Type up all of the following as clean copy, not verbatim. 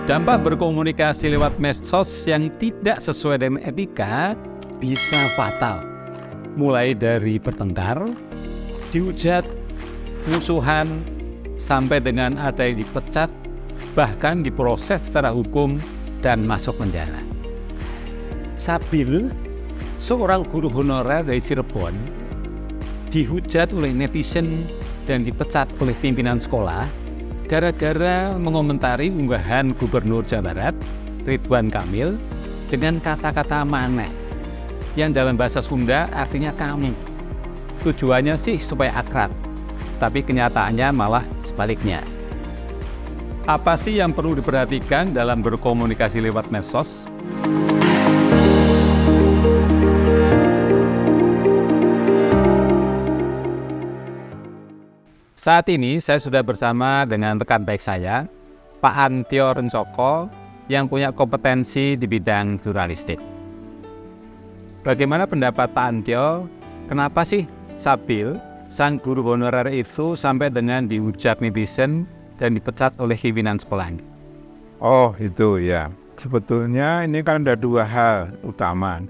Dampak berkomunikasi lewat medsos yang tidak sesuai dengan etika bisa fatal. Mulai dari bertengkar, dihujat, musuhan, sampai dengan ada yang dipecat, bahkan diproses secara hukum dan masuk penjara. Sabil, seorang guru honorer dari Cirebon, dihujat oleh netizen dan dipecat oleh pimpinan sekolah gara-gara mengomentari unggahan Gubernur Jawa Barat, Ridwan Kamil, dengan kata-kata maneh, yang dalam bahasa Sunda artinya kami. Tujuannya sih supaya akrab, tapi kenyataannya malah sebaliknya. Apa sih yang perlu diperhatikan dalam berkomunikasi lewat medsos? Saat ini saya sudah bersama dengan rekan baik saya, Pak Antio Rencoko, yang punya kompetensi di bidang jurnalistik. Bagaimana pendapat Pak Antio, kenapa sih Sabil, sang guru honorer itu sampai dengan dihujat netizen dan dipecat oleh pimpinan sekolahnya? Oh itu ya, sebetulnya ini kan ada dua hal utama.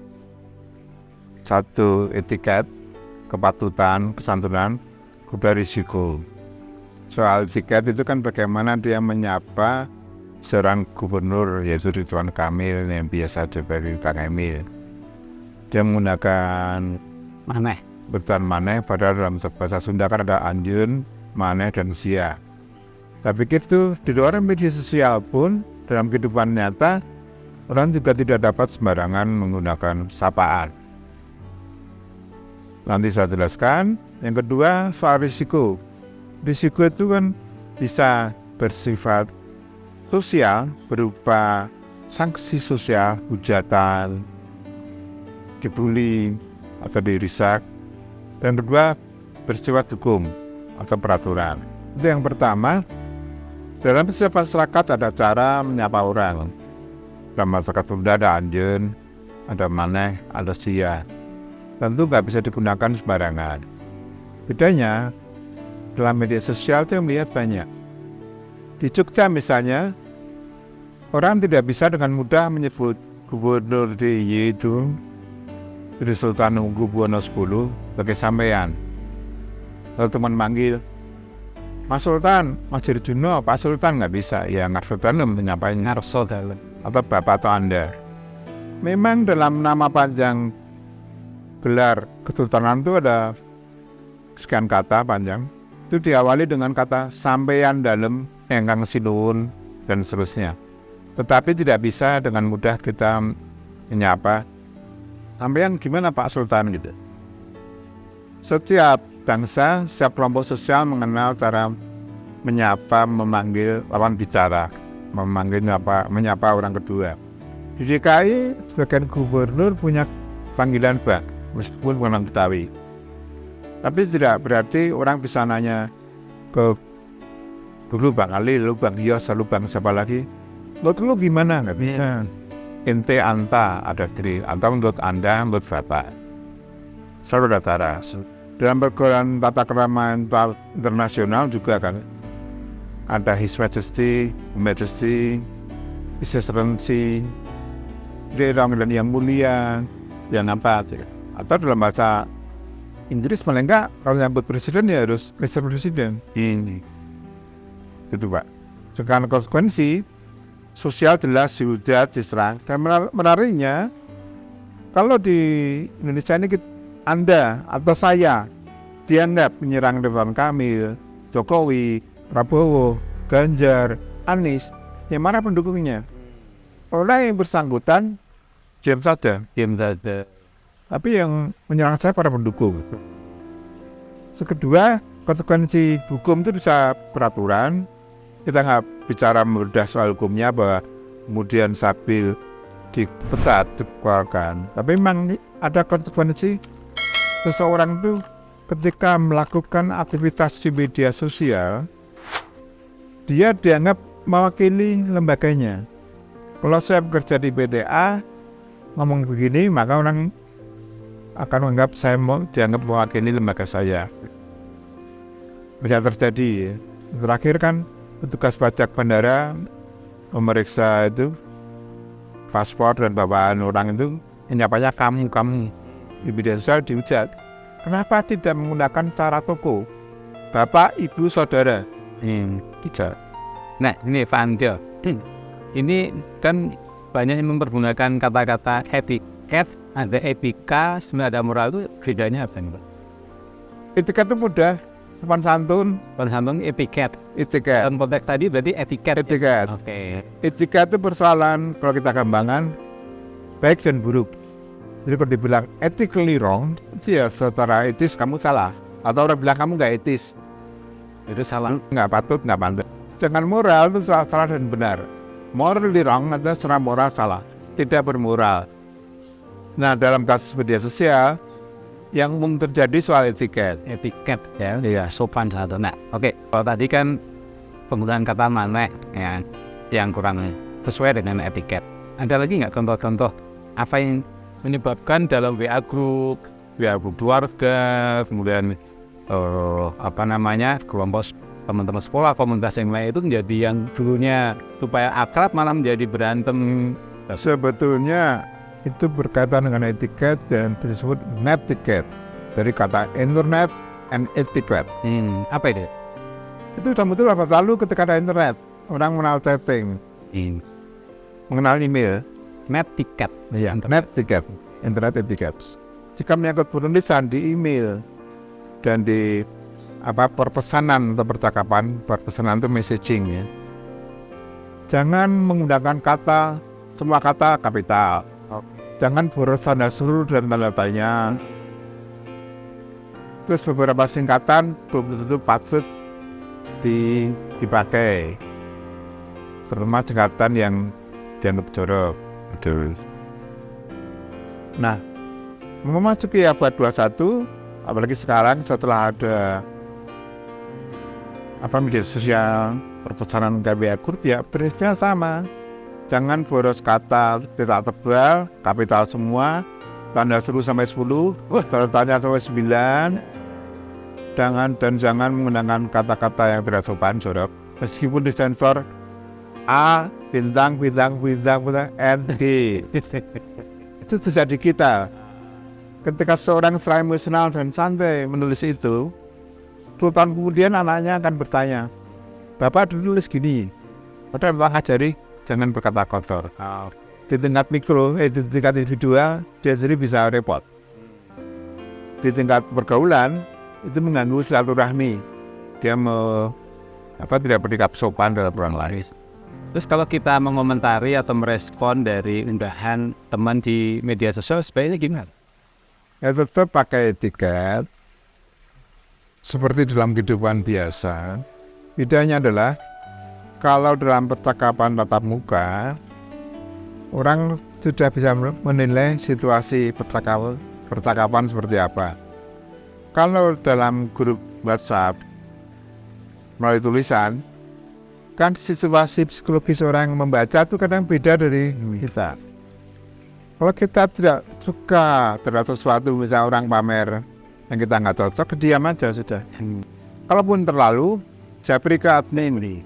Satu, etiket, kepatutan, kesantunan, kedua risiko. Soal etiket itu kan bagaimana dia menyapa seorang gubernur, yaitu Ridwan Kamil yang biasa dipanggil Kang Emil. Dia menggunakan betulan maneh, padahal dalam bahasa Sunda kan ada anjeun, maneh, dan sia. Saya pikir itu di luar media sosial pun dalam kehidupan nyata orang juga tidak dapat sembarangan menggunakan sapaan. Nanti saya jelaskan. Yang kedua, soal risiko. Risiko itu kan bisa bersifat sosial berupa sanksi sosial, hujatan, dibully atau dirisak. Dan kedua, bersifat hukum atau peraturan. Itu yang pertama. Dalam setiap masyarakat ada cara menyapa orang. Dalam masyarakat Sunda ada anjeun, ada maneh, ada sia. Tentu nggak bisa digunakan sembarangan. Bedanya, dalam media sosial itu melihat banyak. Di Jogja misalnya, orang tidak bisa dengan mudah menyebut Gubernur DIY itu Sri Sultan Hamengkubuwono X sebagai sampean. Kalau teman manggil, Mas Sultan, Mas Jirjuno, Pak Sultan, nggak bisa. Ya Ngarso Dalem menyampaikan Ngarso Dalem atau Bapak atau Anda. Memang dalam nama panjang gelar kesultanan itu ada sekian kata panjang. Itu diawali dengan kata sampeyan dalem, engkang sinuwun, dan seterusnya. Tetapi tidak bisa dengan mudah kita menyapa sampeyan gimana Pak Sultan gitu. Setiap bangsa, setiap kelompok sosial mengenal cara menyapa, memanggil lawan bicara, menyapa orang kedua. Di DKI, sebagian gubernur punya panggilan Pak, meskipun memang Betawi. Tapi tidak berarti orang bisa nanya ke dulu Bang Ali, lalu Bang Yos, lalu Bang siapa lagi. Menurut lu gimana? Nggak bisa. Ente anta, ada diri. Anta menurut Anda, menurut Bapak. Selalu ada cara. Dalam pergaulan tata krama internasional juga kan ada His Majesty, His Excellency, dia panggilan yang mulia, yang apa. Atau dalam bahasa Inggris paling enggak kalau nyambut presiden ya harus Mr. President. Ini itu Pak. Sekarang konsekuensi sosial jelas dihujat, diserang. Dan menariknya kalau di Indonesia ini Anda atau saya dianggap menyerang Ridwan Kamil, Jokowi, Prabowo, Ganjar, Anies, yang mana pendukungnya? Orang yang bersangkutan diam saja. Tapi yang menyerang saya para pendukung. Kedua, konsekuensi hukum itu bisa peraturan. Kita nggak bicara mudah soal hukumnya bahwa kemudian Sabil dipecat, dikeluarkan. Tapi memang ada konsekuensi seseorang itu ketika melakukan aktivitas di media sosial, dia dianggap mewakili lembaganya. Kalau saya bekerja di BTA, ngomong begini, maka orang akan menganggap saya dianggap mewakili lembaga saya. Bisa terjadi. Terakhir kan petugas pajak bandara memeriksa itu paspor dan bawaan orang itu menyapanya kamu di media sosial dihujat. Kenapa tidak menggunakan cara toko? Bapak, ibu, saudara. Gitu. Nah, ini Pak Antio. Ini kan banyak yang mempergunakan kata-kata etiket, ada etika, sebenarnya ada moral, itu bedanya apa nih Pak? Etiket itu mudah, sopan santun. Sopan santun etiket. Etiket. Dalam konteks tadi berarti etiket. Etiket. Oke. Etika itu persoalan kalau kita gampangan baik dan buruk. Jadi kalau dibilang ethically wrong, itu ya secara etis kamu salah. Atau orang bilang kamu nggak etis, Itu salah. nggak patut, nggak pantas. Sedangkan moral itu salah dan benar. Morally wrong adalah secara moral salah, tidak bermoral. Nah, dalam kasus media sosial yang umum terjadi soal etiket. Etiket ya. Iya. Sopan santun. Nah, oke. Kalau tadi kan penggunaan kata mana ya, yang kurang sesuai dengan etiket. Ada lagi nggak contoh-contoh apa yang menyebabkan dalam WA group keluarga, kemudian kelompok teman-teman sekolah, komunitas yang lain itu menjadi yang dulunya supaya akrab malah menjadi berantem. Sebetulnya itu berkaitan dengan etiket dan disebut netiquette dari kata internet and etiquette. Apa itu? Itu sudah betul apa lalu ketika ada internet orang mengenal chatting, mengenal email. Netiquette. Iya, netiquette, internet etiquette. Jika menyangkut penulisan di email dan di perpesanan atau perpesanan itu messaging ya. Jangan menggunakan semua kata kapital. Jangan boros tanda seru dan tanda tanya. Terus beberapa singkatan belum tentu patut dipakai. Terutama singkatan yang dianggap jorok. Betul. Nah, memasuki abad 21, apalagi sekarang setelah ada media sosial, perpecahan KBR grup ya prinsipnya sama. Jangan boros kata, tidak tebal, kapital semua, tanda seru sampai 10, tanda tanya sampai 9. Jangan menggunakan kata-kata yang tidak sopan, jorok. Meskipun disensor A, bintang, N, G. Itu terjadi kita. Ketika seorang secara emosional dan santai menulis itu, 10 tahun kemudian anaknya akan bertanya, Bapak dulu nulis gini. Padahal Bapak ngajari jangan berkata kotor. Di tingkat mikro, di tingkat individual, dia sendiri bisa repot. Di tingkat pergaulan, itu mengganggu silaturahmi. Dia tidak bersikap sopan dalam orang lain. Terus kalau kita mengomentari atau merespon dari unggahan teman di media sosial, sebaiknya gimana? Ya tetap pakai etiket seperti dalam kehidupan biasa. Bedanya adalah kalau dalam percakapan tatap muka, orang sudah bisa menilai situasi percakapan seperti apa. Kalau dalam grup WhatsApp melalui tulisan, kan situasi psikologis orang yang membaca itu kadang beda dari kita. Kalau kita tidak suka terhadap sesuatu, misalnya orang pamer yang kita nggak cocok, diam aja sudah. Kalaupun terlalu, japri ke admin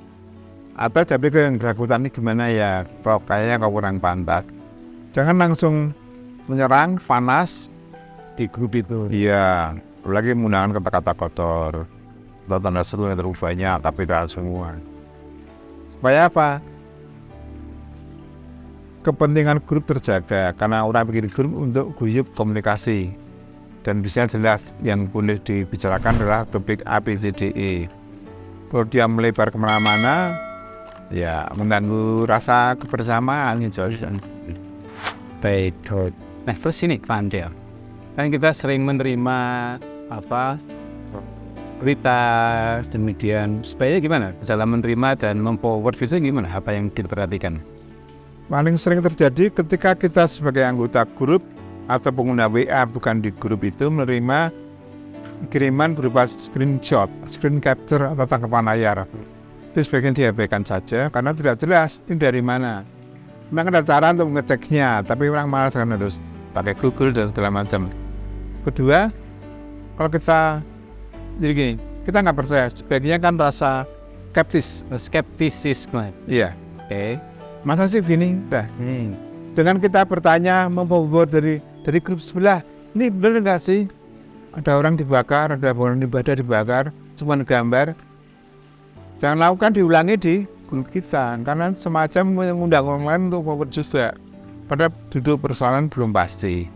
atau japri ke yang bersangkutan ini gimana ya, kok kayaknya kau kurang pantas. Jangan langsung menyerang, panas Di grup itu. iya, apalagi menggunakan kata-kata kotor atau tanda seru yang terlalu banyak, kapital semua. Supaya apa? Kepentingan grup terjaga karena orang bikin grup untuk guyup komunikasi dan bisa jelas yang boleh dibicarakan adalah topik A, B, C, D, E. Kalau dia melebar kemana-mana, ya mengganggu rasa kebersamaan. Baik. Nah terus ini Pak Andrea, kan kita sering menerima berita demikian, sebaiknya gimana dalam menerima dan memforward itu gimana, apa yang diperhatikan? Paling sering terjadi ketika kita sebagai anggota grup atau pengguna WA bukan di grup itu menerima kiriman berupa screenshot, screen capture atau tangkapan layar. Itu sebagian diabaikan saja karena tidak jelas ini dari mana. Memang ada cara untuk mengeceknya, tapi orang malas kan harus pakai Google dan segala macam. Kedua, kalau kita jadi gini, kita nggak percaya, sebaiknya kan rasa skeptisisme. Skeptisisme. Iya. Oke. Masa sih gini? Nah, dengan kita bertanya membawa dari grup sebelah, ini benar nggak sih? Ada orang dibakar, ada orang ibadah dibakar, cuma gambar. Jangan lakukan diulangi di grup kita, karena semacam mengundang orang lain untuk forward juga. Pada duduk persoalan belum pasti.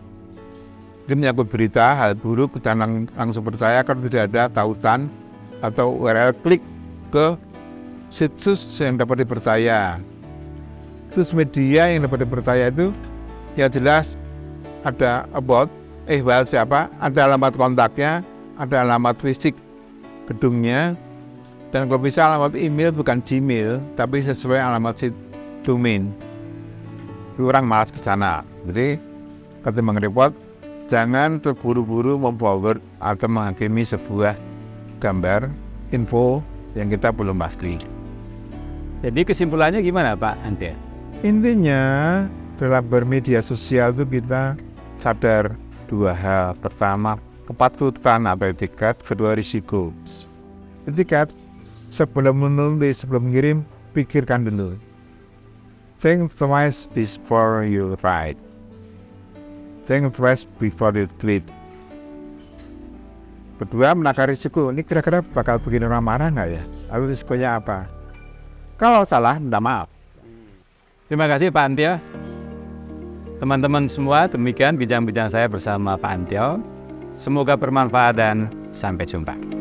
Dia menyangkut berita, hal buruk, jangan langsung percaya kalau tidak ada tautan atau URL klik ke situs yang dapat dipercaya. Situs media yang dapat dipercaya itu yang jelas ada about, siapa, ada alamat kontaknya, ada alamat fisik gedungnya, dan kalau bisa alamat email bukan Gmail, tapi sesuai alamat domain. Orang malas ke sana. Jadi ketimbang repot, jangan terburu-buru memforward atau menghakimi sebuah gambar, info yang kita belum pasti. Jadi kesimpulannya gimana Pak Ante? Intinya dalam bermedia sosial itu kita sadar dua hal. Pertama, kepatutan atau etiket. Kedua, risiko. Etiket, sebelum menulis, sebelum mengirim, pikirkan dulu. Think twice before you write. Think twice before you tweet. Kedua, menakar risiko. Ini kira-kira bakal bikin orang marah nggak ya? Lalu risikonya apa? Kalau salah, minta maaf. Terima kasih Pak Antio. Teman-teman semua, demikian bincang-bincang saya bersama Pak Antio. Semoga bermanfaat dan sampai jumpa.